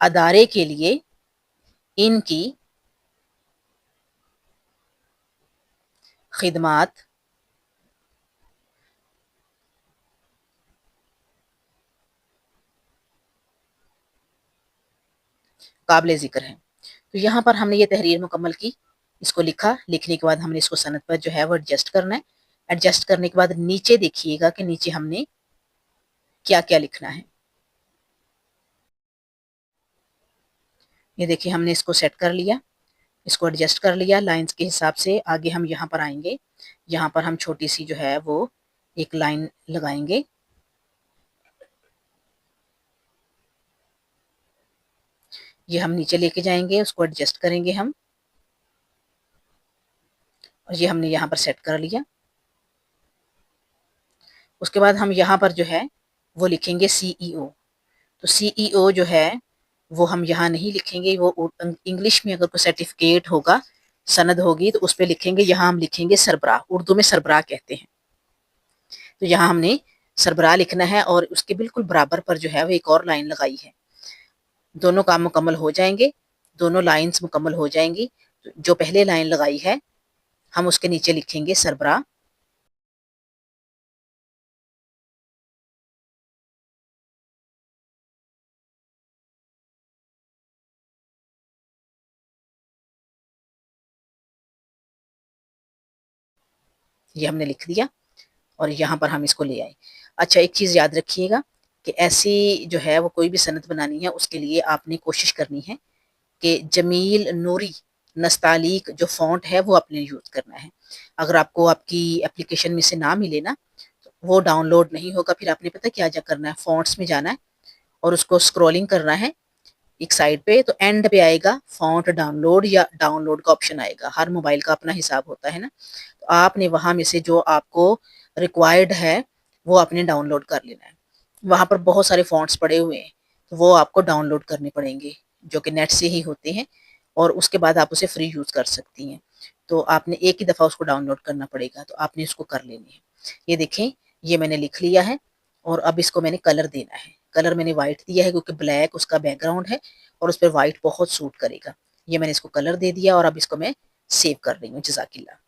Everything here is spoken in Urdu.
ادارے کے لیے ان کی خدمات قابل ذکر ہیں۔ تو یہاں پر ہم نے یہ تحریر مکمل کی، اس کو لکھا، لکھنے کے بعد ہم نے اس کو سند پر جو ہے وہ ایڈجسٹ کرنا ہے۔ ایڈجسٹ کرنے کے بعد نیچے دیکھیے گا کہ نیچے ہم نے کیا کیا لکھنا ہے۔ یہ دیکھیے ہم نے اس کو سیٹ کر لیا، اس کو ایڈجسٹ کر لیا لائنز کے حساب سے۔ آگے ہم یہاں پر آئیں گے، یہاں پر ہم چھوٹی سی جو ہے وہ ایک لائن لگائیں گے۔ یہ ہم نیچے لے کے جائیں گے، اس کو ایڈجسٹ کریں گے ہم، اور یہ ہم نے یہاں پر سیٹ کر لیا۔ اس کے بعد ہم یہاں پر جو ہے وہ لکھیں گے سی ای او۔ تو سی ای او جو ہے وہ ہم یہاں نہیں لکھیں گے، وہ انگلش میں اگر کوئی سرٹیفکیٹ ہوگا، سند ہوگی تو اس پہ لکھیں گے، یہاں ہم لکھیں گے سربراہ، اردو میں سربراہ کہتے ہیں۔ تو یہاں ہم نے سربراہ لکھنا ہے، اور اس کے بالکل برابر پر جو ہے وہ ایک اور لائن لگائی ہے۔ دونوں کام مکمل ہو جائیں گے، دونوں لائنز مکمل ہو جائیں گی۔ جو پہلے لائن لگائی ہے ہم اس کے نیچے لکھیں گے سربراہ، یہ ہم نے لکھ دیا، اور یہاں پر ہم اس کو لے آئے۔ اچھا ایک چیز یاد رکھیے گا کہ ایسی جو ہے وہ کوئی بھی سند بنانی ہے، اس کے لیے آپ نے کوشش کرنی ہے کہ جمیل نوری نستعلیق جو فونٹ ہے وہ اپنے یوز کرنا ہے۔ اگر آپ کو آپ کی اپلیکیشن میں سے نہ ملے نا، تو وہ ڈاؤن لوڈ نہیں ہوگا۔ پھر آپ نے پتہ کیا کرنا ہے، فونٹس میں جانا ہے اور اس کو اسکرولنگ کرنا ہے ایک سائڈ پہ، تو اینڈ پہ آئے گا فونٹ ڈاؤن لوڈ، یا ڈاؤن لوڈ کا آپشن آئے گا۔ ہر موبائل کا اپنا حساب ہوتا ہے نا، تو آپ نے وہاں میں سے جو آپ کو ریکوائرڈ ہے وہ آپ نے ڈاؤن لوڈ کر لینا ہے۔ وہاں پر بہت سارے فونٹس پڑے ہوئے ہیں، تو وہ آپ کو ڈاؤن لوڈ کرنے پڑیں گے، جو کہ نیٹ سے ہی ہوتے ہیں، اور اس کے بعد آپ اسے فری یوز کر سکتی ہیں۔ تو آپ نے ایک ہی دفعہ اس کو ڈاؤن لوڈ کرنا پڑے گا، تو آپ نے اس کو کر لینی ہے۔ یہ دیکھیں یہ میں نے لکھ لیا ہے، اور اب اس کو میں نے کلر دینا ہے۔ کلر میں نے وائٹ دیا ہے کیونکہ بلیک اس کا بیک گراؤنڈ ہے، اور اس پہ وائٹ بہت سوٹ کرے گا۔ یہ میں نے اس کو کلر دے دیا، اور اب اس کو میں سیو کر رہی ہوں۔ جزاک اللہ۔